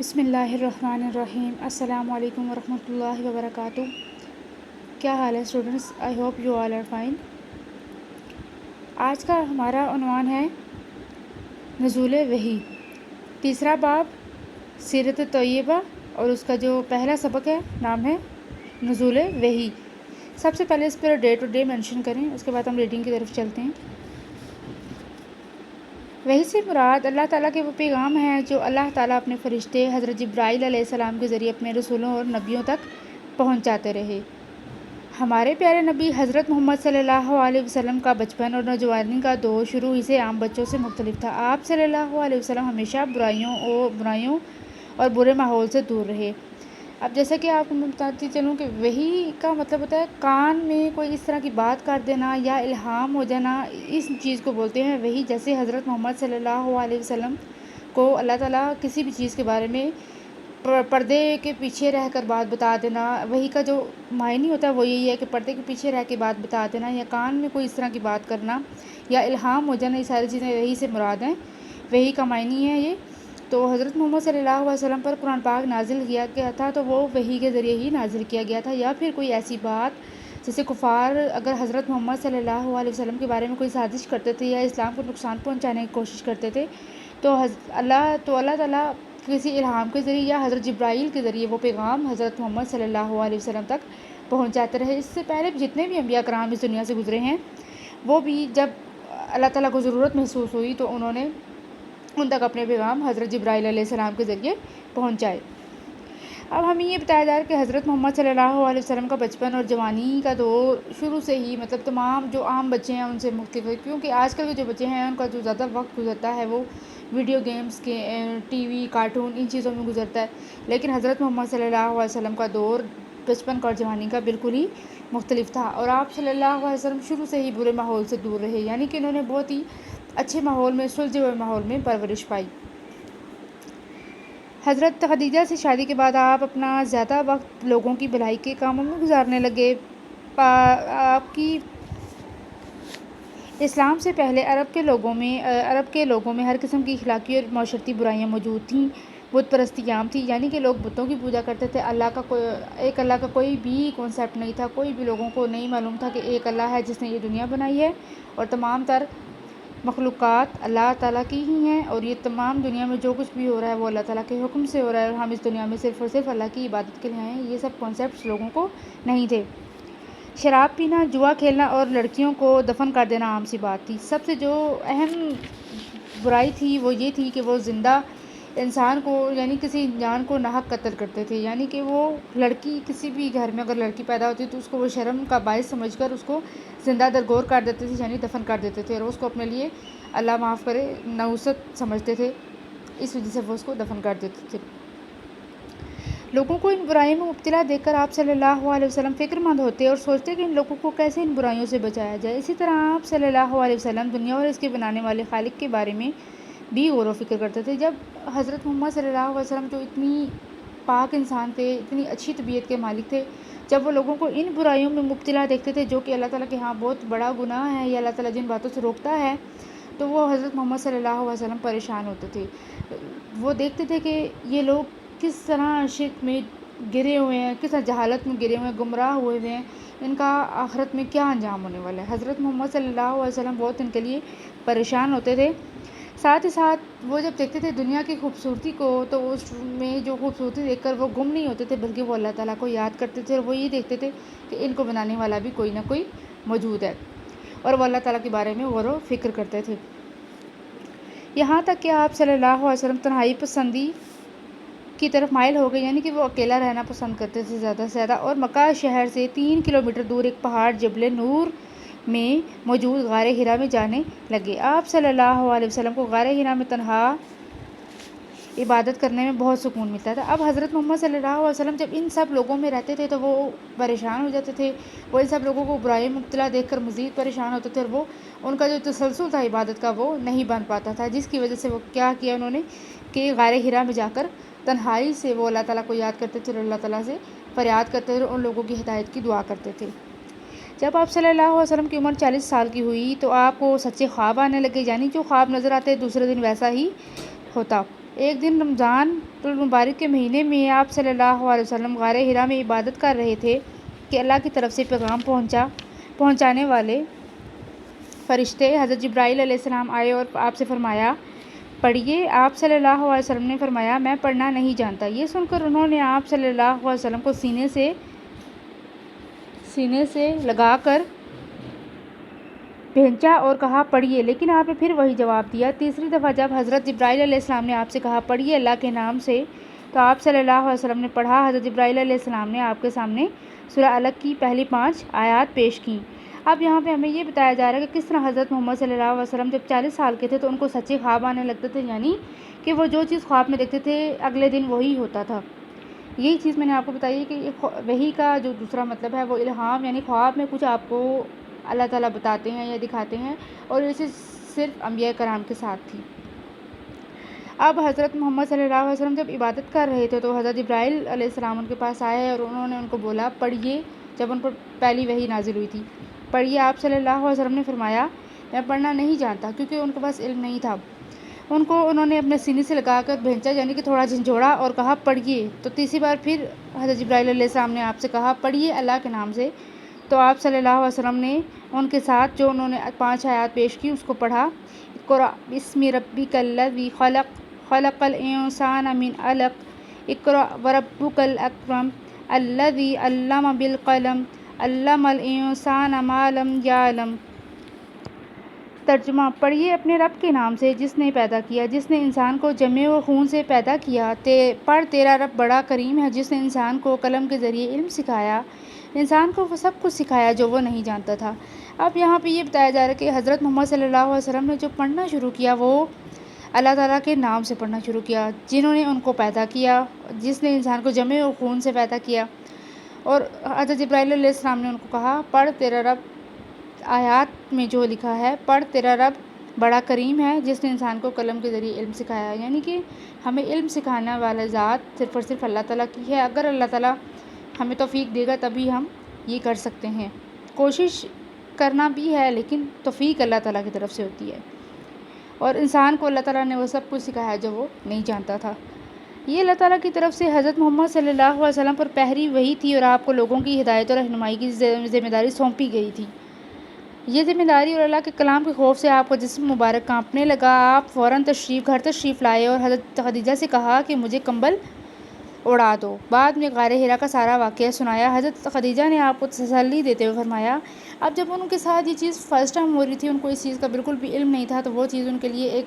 بسم اللہ الرحمن الرحیم۔ السلام علیکم ورحمۃ اللہ وبرکاتہ۔ کیا حال ہے students? I hope you all are fine. آج کا ہمارا عنوان ہے نزول وحی، تیسرا باب سیرت طیبہ، اور اس کا جو پہلا سبق ہے نام ہے نزول وحی۔ سب سے پہلے اس پر ڈے ٹو ڈے مینشن کریں، اس کے بعد ہم ریڈنگ کی طرف چلتے ہیں۔ وحی سے مراد اللہ تعالیٰ کے وہ پیغام ہیں جو اللہ تعالیٰ اپنے فرشتے حضرت جبرائیل علیہ السلام کے ذریعے اپنے رسولوں اور نبیوں تک پہنچاتے رہے۔ ہمارے پیارے نبی حضرت محمد صلی اللہ علیہ وسلم کا بچپن اور نوجوانی کا دور شروع ہی سے عام بچوں سے مختلف تھا۔ آپ صلی اللہ علیہ وسلم ہمیشہ برائیوں اور برے ماحول سے دور رہے۔ اب جیسا کہ آپ کو میں بتاتی چلوں کہ وحی کا مطلب ہوتا ہے کان میں کوئی اس طرح کی بات کر دینا یا الہام ہو جانا، اس چیز کو بولتے ہیں وحی۔ جیسے حضرت محمد صلی اللہ علیہ وسلم کو اللہ تعالیٰ کسی بھی چیز کے بارے میں پردے کے پیچھے رہ کر بات بتا دینا، وحی کا جو معنی ہوتا ہے وہ یہی ہے کہ پردے کے پیچھے رہ کے بات بتا دینا یا کان میں کوئی اس طرح کی بات کرنا یا الہام ہو جانا، یہ ساری چیزیں وحی سے مراد ہیں، وحی کا معنی ہے یہ۔ تو حضرت محمد صلی اللہ علیہ وسلم پر قرآن پاک نازل کیا گیا تھا تو وہ وحی کے ذریعے ہی نازل کیا گیا تھا، یا پھر کوئی ایسی بات جیسے کفار اگر حضرت محمد صلی اللہ علیہ وسلم کے بارے میں کوئی سازش کرتے تھے یا اسلام کو نقصان پہنچانے کی کوشش کرتے تھے تو اللہ تعالیٰ کسی الہام کے ذریعے یا حضرت جبرائیل کے ذریعے وہ پیغام حضرت محمد صلی اللہ علیہ وسلم تک پہنچاتے رہے۔ اس سے پہلے جتنے بھی انبیاء کرام اس دنیا سے گزرے ہیں وہ بھی جب اللہ تعالیٰ کو ضرورت محسوس ہوئی تو انہوں نے ان تک اپنے پیغام حضرت جبرائیل علیہ السلام کے ذریعے پہنچائے۔ اب ہمیں یہ بتایا جا رہا ہے کہ حضرت محمد صلی اللہ علیہ وسلم کا بچپن اور جوانی کا دور شروع سے ہی تمام جو عام بچے ہیں ان سے مختلف ہے، کیونکہ آج کل کے جو بچے ہیں ان کا جو زیادہ وقت گزرتا ہے وہ ویڈیو گیمز کے، ٹی وی، کارٹون، ان چیزوں میں گزرتا ہے، لیکن حضرت محمد صلی اللہ علیہ وسلم کا دور بچپن کا اور جوانی کا بالکل ہی مختلف تھا، اور آپ صلی اللہ علیہ وسلم شروع سے ہی برے ماحول سے دور رہے، یعنی کہ انہوں نے بہت ہی اچھے ماحول میں، سلجھے ہوئے ماحول میں پرورش پائی۔ حضرت خدیجہ سے شادی کے بعد آپ اپنا زیادہ وقت لوگوں کی بھلائی کے کاموں میں گزارنے لگے۔ آپ کی اسلام سے پہلے عرب کے لوگوں میں ہر قسم کی اخلاقی اور معاشرتی برائیاں موجود تھیں۔ بت پرستی عام تھی، یعنی کہ لوگ بتوں کی پوجا کرتے تھے۔ ایک اللہ کا کوئی بھی کانسیپٹ نہیں تھا، کوئی بھی لوگوں کو نہیں معلوم تھا کہ ایک اللہ ہے جس نے یہ دنیا بنائی ہے اور تمام تر مخلوقات اللہ تعالیٰ کی ہی ہیں، اور یہ تمام دنیا میں جو کچھ بھی ہو رہا ہے وہ اللہ تعالیٰ کے حکم سے ہو رہا ہے، اور ہم اس دنیا میں صرف اور صرف اللہ کی عبادت کے لیے آئے ہیں۔ یہ سب کانسیپٹس لوگوں کو نہیں تھے۔ شراب پینا، جوا کھیلنا اور لڑکیوں کو دفن کر دینا عام سی بات تھی۔ سب سے جو اہم برائی تھی وہ یہ تھی کہ وہ زندہ انسان کو، یعنی کسی جان کو ناحق قتل کرتے تھے، یعنی کہ وہ لڑکی، کسی بھی گھر میں اگر لڑکی پیدا ہوتی تو اس کو وہ شرم کا باعث سمجھ کر اس کو زندہ درگور کر دیتے تھے، یعنی دفن کر دیتے تھے، اور اس کو اپنے لیے اللہ معاف کرے نحوست سمجھتے تھے، اس وجہ سے وہ اس کو دفن کر دیتے تھے۔ لوگوں کو ان برائیوں میں مبتلا دیکھ کر آپ صلی اللہ علیہ وسلم فکر مند ہوتے اور سوچتے کہ ان لوگوں کو کیسے ان برائیوں سے بچایا جائے۔ اسی طرح آپ صلی اللہ علیہ وسلم دنیا اور اس کے بنانے والے خالق کے بارے میں بھی غور و فکر کرتے تھے۔ جب حضرت محمد صلی اللہ علیہ وسلم جو اتنی پاک انسان تھے، اتنی اچھی طبیعت کے مالک تھے، جب وہ لوگوں کو ان برائیوں میں مبتلا دیکھتے تھے جو کہ اللہ تعالیٰ کے ہاں بہت بڑا گناہ ہے یا اللہ تعالیٰ جن باتوں سے روکتا ہے، تو وہ حضرت محمد صلی اللہ علیہ وسلم پریشان ہوتے تھے۔ وہ دیکھتے تھے کہ یہ لوگ کس طرح شرک میں گرے ہوئے ہیں، کس طرح جہالت میں گرے ہوئے ہیں، گمراہ ہوئے ہیں، ان کا آخرت میں کیا انجام ہونے والا ہے۔ حضرت محمد صلی اللہ علیہ وسلم بہت ان کے لیے پریشان ہوتے تھے۔ ساتھ ہی ساتھ وہ جب دیکھتے تھے دنیا کی خوبصورتی کو تو اس میں جو خوبصورتی دیکھ کر وہ گم نہیں ہوتے تھے، بلکہ وہ اللہ تعالیٰ کو یاد کرتے تھے، اور وہ یہ دیکھتے تھے کہ ان کو بنانے والا بھی کوئی نہ کوئی موجود ہے، اور وہ اللہ تعالیٰ کے بارے میں غور و فکر کرتے تھے۔ یہاں تک کہ آپ صلی اللہ علیہ وسلم تنہائی پسندی کی طرف مائل ہو گئے، یعنی کہ وہ اکیلا رہنا پسند کرتے تھے زیادہ سے زیادہ، اور مکہ شہر سے 3 کلومیٹر دور ایک پہاڑ جبل نور میں موجود غار حرا میں جانے لگے۔ آپ صلی اللہ علیہ وسلم کو غار حرا میں تنہا عبادت کرنے میں بہت سکون ملتا تھا۔ اب حضرت محمد صلی اللہ علیہ وسلم جب ان سب لوگوں میں رہتے تھے تو وہ پریشان ہو جاتے تھے، وہ ان سب لوگوں کو برائی میں مبتلا دیکھ کر مزید پریشان ہوتے تھے، اور وہ ان کا جو تسلسل تھا عبادت کا وہ نہیں بن پاتا تھا، جس کی وجہ سے وہ کیا کیا انہوں نے کہ غار حرا میں جا کر تنہائی سے وہ اللہ تعالیٰ کو یاد کرتے تھے، اور اللہ تعالیٰ سے فریاد کرتے تھے، اور ان لوگوں کی ہدایت کی دعا کرتے تھے۔ جب آپ صلی اللہ علیہ وسلم کی عمر 40 سال کی ہوئی تو آپ کو سچے خواب آنے لگے، یعنی جو خواب نظر آتے دوسرے دن ویسا ہی ہوتا۔ ایک دن رمضان المبارک کے مہینے میں آپ صلی اللہ علیہ وسلم غار حرا میں عبادت کر رہے تھے کہ اللہ کی طرف سے پیغام پہنچانے والے فرشتے حضرت جبرائیل علیہ السلام آئے اور آپ سے فرمایا پڑھیے۔ آپ صلی اللہ علیہ وسلم نے فرمایا میں پڑھنا نہیں جانتا۔ یہ سن کر انہوں نے آپ صلی اللہ علیہ وسلم کو سینے سے لگا کر بھینچا اور کہا پڑھیے، لیکن آپ نے پھر وہی جواب دیا۔ تیسری دفعہ جب حضرت جبرائیل علیہ السلام نے آپ سے کہا پڑھیے اللہ کے نام سے، تو آپ صلی اللہ علیہ وسلم نے پڑھا۔ حضرت جبرائیل علیہ السلام نے آپ کے سامنے سورہ علق کی پہلی 5 آیات پیش کیں۔ اب یہاں پہ ہمیں یہ بتایا جا رہا ہے کہ کس طرح حضرت محمد صلی اللہ علیہ وسلم جب 40 سال کے تھے تو ان کو سچے خواب آنے لگتے تھے، یعنی کہ وہ جو چیز خواب میں دیکھتے تھے اگلے دن وہی ہوتا تھا۔ یہی چیز میں نے آپ کو بتائی ہے کہ وحی کا جو دوسرا مطلب ہے وہ الہام، یعنی خواب میں کچھ آپ کو اللہ تعالیٰ بتاتے ہیں یا دکھاتے ہیں، اور یہ چیز صرف انبیاء کرام کے ساتھ تھی۔ اب حضرت محمد صلی اللہ علیہ وسلم جب عبادت کر رہے تھے تو حضرت جبرائیل علیہ السلام ان کے پاس آئے اور انہوں نے ان کو بولا پڑھیے، جب ان پر پہلی وحی نازل ہوئی تھی پڑھیے۔ آپ صلی اللہ علیہ وسلم نے فرمایا میں پڑھنا نہیں جانتا، کیونکہ ان کے پاس علم نہیں تھا۔ انہوں نے اپنے سینے سے لگا کر بھینچا، یعنی کہ تھوڑا جھنجھوڑا اور کہا پڑھیے۔ تو تیسری بار پھر حضرت جبرائیل علیہ السلام نے آپ سے کہا پڑھیے اللہ کے نام سے، تو آپ صلی اللہ علیہ وسلم نے ان کے ساتھ جو انہوں نے 5 آیات پیش کی اس کو پڑھا۔ اقرأ بسم ربک الذی خلق خلق الانسان من علق اقرأ وربک الاکرم الذی علم بالقلم علم الانسان ما لم یعلم۔ ترجمہ: پڑھیے اپنے رب کے نام سے جس نے پیدا کیا، جس نے انسان کو جمع و خون سے پیدا کیا۔ پڑھ تیرا رب بڑا کریم ہے جس نے انسان کو قلم کے ذریعے علم سکھایا، انسان کو وہ سب کچھ سکھایا جو وہ نہیں جانتا تھا۔ اب یہاں پہ یہ بتایا جا رہا ہے کہ حضرت محمد صلی اللہ علیہ وسلم نے جو پڑھنا شروع کیا وہ اللہ تعالیٰ کے نام سے پڑھنا شروع کیا، جنہوں نے ان کو پیدا کیا، جس نے انسان کو جمع و خون سے پیدا کیا۔ اور حضرت جبرائیل علیہ السلام نے ان کو کہا پڑھ تیرا رب، آیات میں جو لکھا ہے پڑھ تیرا رب بڑا کریم ہے جس نے انسان کو قلم کے ذریعے علم سکھایا، یعنی کہ ہمیں علم سکھانے والا ذات صرف اور صرف اللہ تعالیٰ کی ہے۔ اگر اللہ تعالیٰ ہمیں توفیق دے گا تبھی ہم یہ کر سکتے ہیں۔ کوشش کرنا بھی ہے لیکن توفیق اللہ تعالیٰ کی طرف سے ہوتی ہے، اور انسان کو اللہ تعالیٰ نے وہ سب کچھ سکھایا جو وہ نہیں جانتا تھا۔ یہ اللہ تعالیٰ کی طرف سے حضرت محمد صلی اللہ علیہ وسلم پر پہلی وحی تھی اور آپ کو لوگوں کی ہدایت اور رہنمائی کی ذمہ داری سونپی گئی تھی۔ یہ ذمہ داری اور اللہ کے کلام کے خوف سے آپ کا جسم مبارک کانپنے لگا۔ آپ فوراً گھر تشریف لائے اور حضرت خدیجہ سے کہا کہ مجھے کمبل اڑا دو۔ بعد میں غار حرا کا سارا واقعہ سنایا۔ حضرت خدیجہ نے آپ کو تسلی دیتے ہوئے فرمایا اب جب ان کے ساتھ یہ چیز فرسٹ ٹائم ہو رہی تھی، ان کو اس چیز کا بالکل بھی علم نہیں تھا، تو وہ چیز ان کے لیے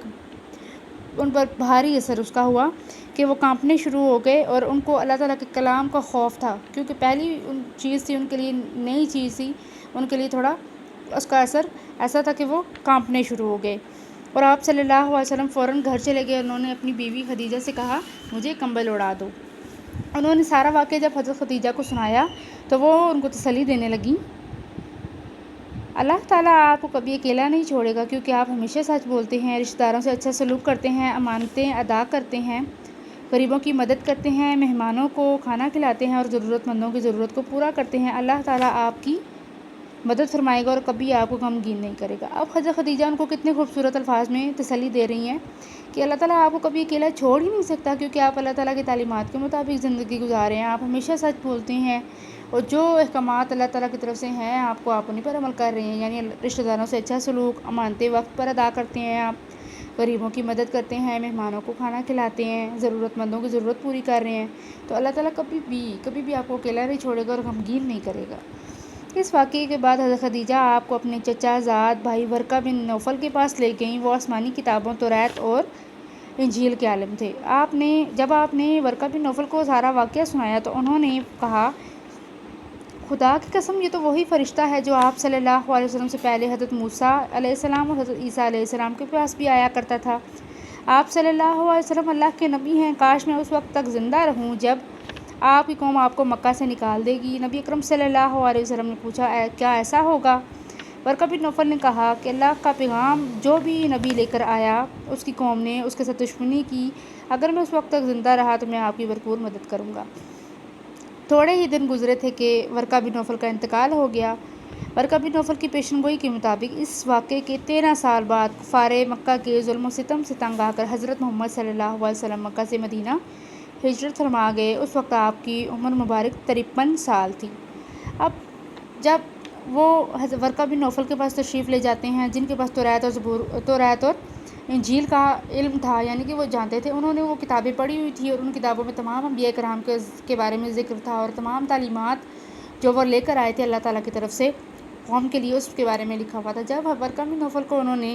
ان پر بھاری اثر اس کا ہوا کہ وہ کانپنے شروع ہو گئے، اور ان کو اللہ تعالیٰ کے کلام کا خوف تھا، کیونکہ پہلی چیز تھی ان کے لیے، نئی چیز تھی ان کے لیے، تھوڑا اس کا اثر ایسا تھا کہ وہ کانپنے شروع ہو گئے۔ اور آپ صلی اللہ علیہ وسلم فوراً گھر چلے گئے۔ انہوں نے اپنی بیوی خدیجہ سے کہا مجھے کمبل اڑا دو۔ انہوں نے سارا واقعہ جب حضرت خدیجہ کو سنایا تو وہ ان کو تسلی دینے لگیں۔ اللہ تعالیٰ آپ کو کبھی اکیلا نہیں چھوڑے گا، کیونکہ آپ ہمیشہ سچ بولتے ہیں، رشتہ داروں سے اچھا سلوک کرتے ہیں، امانتیں ادا کرتے ہیں، غریبوں کی مدد کرتے ہیں، مہمانوں کو کھانا کھلاتے ہیں اور ضرورت مندوں کی ضرورت کو پورا کرتے ہیں۔ اللہ تعالیٰ آپ کی مدد فرمائے گا اور کبھی آپ کو غمگین نہیں کرے گا۔ اب حضرت خدیجہ ان کو کتنے خوبصورت الفاظ میں تسلی دے رہی ہیں کہ اللہ تعالیٰ آپ کو کبھی اکیلا چھوڑ ہی نہیں سکتا، کیونکہ آپ اللہ تعالیٰ کی تعلیمات کے مطابق زندگی گزارے ہیں، آپ ہمیشہ سچ بولتے ہیں، اور جو احکامات اللہ تعالیٰ کی طرف سے ہیں آپ انہیں پر عمل کر رہے ہیں، یعنی رشتہ داروں سے اچھا سلوک، امانتیں وقت پر ادا کرتے ہیں، آپ غریبوں کی مدد کرتے ہیں، مہمانوں کو کھانا کھلاتے ہیں، ضرورت مندوں کی ضرورت پوری کر رہے ہیں، تو اللہ تعالیٰ کبھی بھی آپ کو اکیلا نہیں چھوڑے گا اور غمگین نہیں کرے گا۔ اس واقعے کے بعد حضرت خدیجہ آپ کو اپنے چچا زاد بھائی ورقہ بن نوفل کے پاس لے گئیں۔ وہ آسمانی کتابوں توریت اور انجیل کے عالم تھے۔ جب آپ نے ورقہ بن نوفل کو سارا واقعہ سنایا تو انہوں نے کہا خدا کی قسم یہ تو وہی فرشتہ ہے جو آپ صلی اللہ علیہ وسلم سے پہلے حضرت موسیٰ علیہ السلام اور حضرت عیسیٰ علیہ السلام کے پاس بھی آیا کرتا تھا۔ آپ صلی اللہ علیہ وسلم اللہ کے نبی ہیں، کاش میں اس وقت تک زندہ رہوں جب آپ کی قوم آپ کو مکہ سے نکال دے گی۔ نبی اکرم صلی اللہ علیہ وسلم نے پوچھا کیا ایسا ہوگا؟ ورقہ بن نوفل نے کہا کہ اللہ کا پیغام جو بھی نبی لے کر آیا اس کی قوم نے اس کے ساتھ دشمنی کی، اگر میں اس وقت تک زندہ رہا تو میں آپ کی بھرپور مدد کروں گا۔ تھوڑے ہی دن گزرے تھے کہ ورقہ بن نوفل کا انتقال ہو گیا۔ ورقہ بن نوفل کی پیشن گوئی کے مطابق اس واقعے کے 13 سال بعد کفار مکہ کے ظلم و ستم سے تنگ آ کر حضرت محمد صلی اللہ علیہ وسلم مکہ سے مدینہ ہجرت فرما گئے۔ اس وقت آپ کی عمر مبارک 53 سال تھی۔ اب جب وہ ورقہ بن نوفل کے پاس تشریف لے جاتے ہیں، جن کے پاس توریت اور انجیل کا علم تھا، یعنی کہ وہ جانتے تھے، انہوں نے وہ کتابیں پڑھی ہوئی تھی اور ان کتابوں میں تمام انبیاء کرام کے بارے میں ذکر تھا اور تمام تعلیمات جو وہ لے کر آئے تھے اللہ تعالیٰ کی طرف سے قوم کے لیے، اس کے بارے میں لکھا ہوا تھا۔ جب ورقہ بن نوفل کو انہوں نے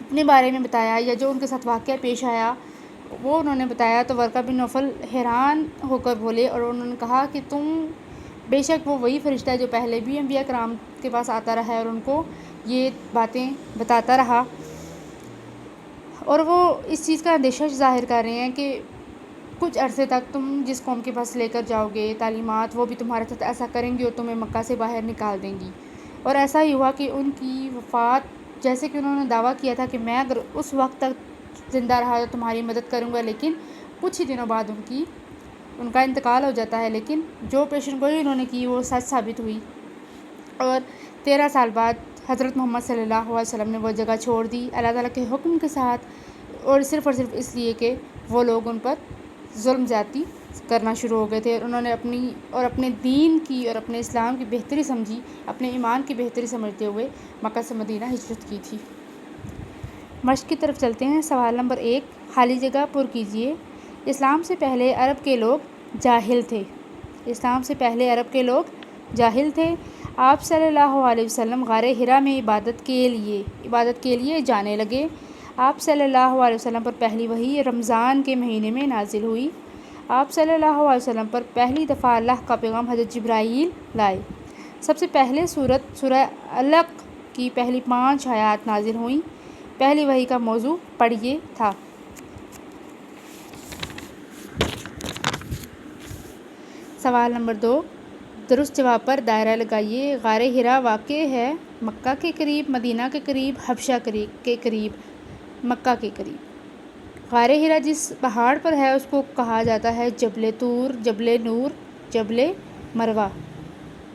اپنے بارے میں بتایا یا جو ان کے ساتھ واقعہ پیش آیا وہ انہوں نے بتایا، تو ورقہ بن نوفل حیران ہو کر بولے اور انہوں نے کہا کہ بے شک وہ وہی فرشتہ ہے جو پہلے بھی انبیاء کرام کے پاس آتا رہا ہے اور ان کو یہ باتیں بتاتا رہا، اور وہ اس چیز کا اندیشہ ظاہر کر رہے ہیں کہ کچھ عرصے تک تم جس قوم کے پاس لے کر جاؤ گے تعلیمات، وہ بھی تمہارے ساتھ ایسا کریں گی اور تمہیں مکہ سے باہر نکال دیں گی۔ اور ایسا ہی ہوا کہ ان کی وفات، جیسے کہ انہوں نے دعویٰ کیا تھا کہ میں اگر اس وقت تک زندہ رہا تو تمہاری مدد کروں گا، لیکن کچھ ہی دنوں بعد ان کا انتقال ہو جاتا ہے، لیکن جو پیشن گوئی انہوں نے کی وہ سچ ثابت ہوئی، اور 13 سال بعد حضرت محمد صلی اللہ علیہ وسلم نے وہ جگہ چھوڑ دی اللہ تعالیٰ کے حکم کے ساتھ، اور صرف اس لیے کہ وہ لوگ ان پر ظلم زیادتی کرنا شروع ہو گئے تھے، اور انہوں نے اپنے دین کی اور اپنے اسلام کی بہتری سمجھی، اپنے ایمان کی بہتری سمجھتے ہوئے مکہ سے مدینہ ہجرت کی تھی۔ مشق کی طرف چلتے ہیں۔ سوال نمبر 1، خالی جگہ پر کیجیے۔ اسلام سے پہلے عرب کے لوگ جاہل تھے۔ اسلام سے پہلے عرب کے لوگ جاہل تھے۔ آپ صلی اللہ علیہ وسلم غار حرا میں عبادت کے لیے جانے لگے۔ آپ صلی اللہ علیہ وسلم پر پہلی وحی رمضان کے مہینے میں نازل ہوئی۔ آپ صلی اللہ علیہ وسلم پر پہلی دفعہ اللہ کا پیغام حضرت جبرائیل لائے۔ سب سے پہلے سورہ علق کی پہلی 5 آیات نازل ہوئیں۔ پہلی وحی کا موضوع پڑھیے تھا۔ سوال نمبر 2، درست جواب پر دائرہ لگائیے۔ غار حرا واقع ہے مکہ کے قریب، مدینہ کے قریب، حبشہ کے قریب، مکہ کے قریب۔ غار حرا جس پہاڑ پر ہے اس کو کہا جاتا ہے جبل طور، جبل نور، جبل مروہ۔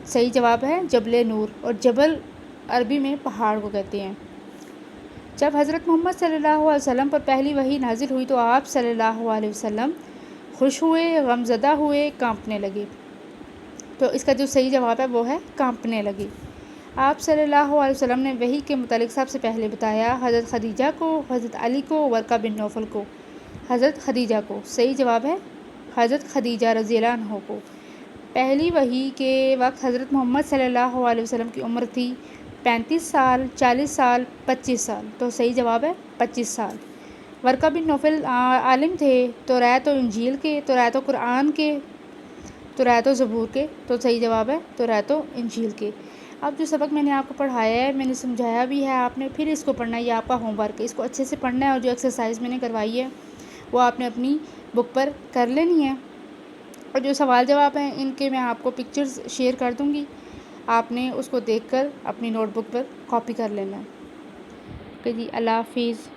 صحیح جواب ہے جبل نور، اور جبل عربی میں پہاڑ کو کہتے ہیں۔ جب حضرت محمد صلی اللہ علیہ وسلم پر پہلی وحی نازل ہوئی تو آپ صلی اللہ علیہ وسلم خوش ہوئے، غمزدہ ہوئے، کانپنے لگے۔ تو اس کا جو صحیح جواب ہے وہ ہے کانپنے لگے۔ آپ صلی اللہ علیہ وسلم نے وحی کے متعلق سب سے پہلے بتایا حضرت خدیجہ کو، حضرت علی کو، ورقہ بن نوفل کو۔ حضرت خدیجہ کو، صحیح جواب ہے حضرت خدیجہ رضی اللہ عنہ کو۔ پہلی وحی کے وقت حضرت محمد صلی اللہ علیہ وسلم کی عمر تھی 35 سال، 40 سال، 25 سال، تو صحیح جواب ہے 25 سال۔ ورقہ بن نوفل عالم تھے توریت و انجیل کے، توریت و قرآن کے، توریت و زبور کے، تو صحیح جواب ہے توریت و انجیل کے۔ اب جو سبق میں نے آپ کو پڑھایا ہے، میں نے سمجھایا بھی ہے، آپ نے پھر اس کو پڑھنا ہے، یہ آپ کا ہوم ورک ہے، اس کو اچھے سے پڑھنا ہے، اور جو ایکسرسائز میں نے کروائی ہے وہ آپ نے اپنی بک پر کر لینی ہے، اور جو سوال جواب ہیں ان کے میں آپ کو پکچرز شیئر کر دوں گی، آپ نے اس کو دیکھ کر اپنی نوٹ بک پر کاپی کر لینا ہے۔ اوکے جی، اللہ حافظ۔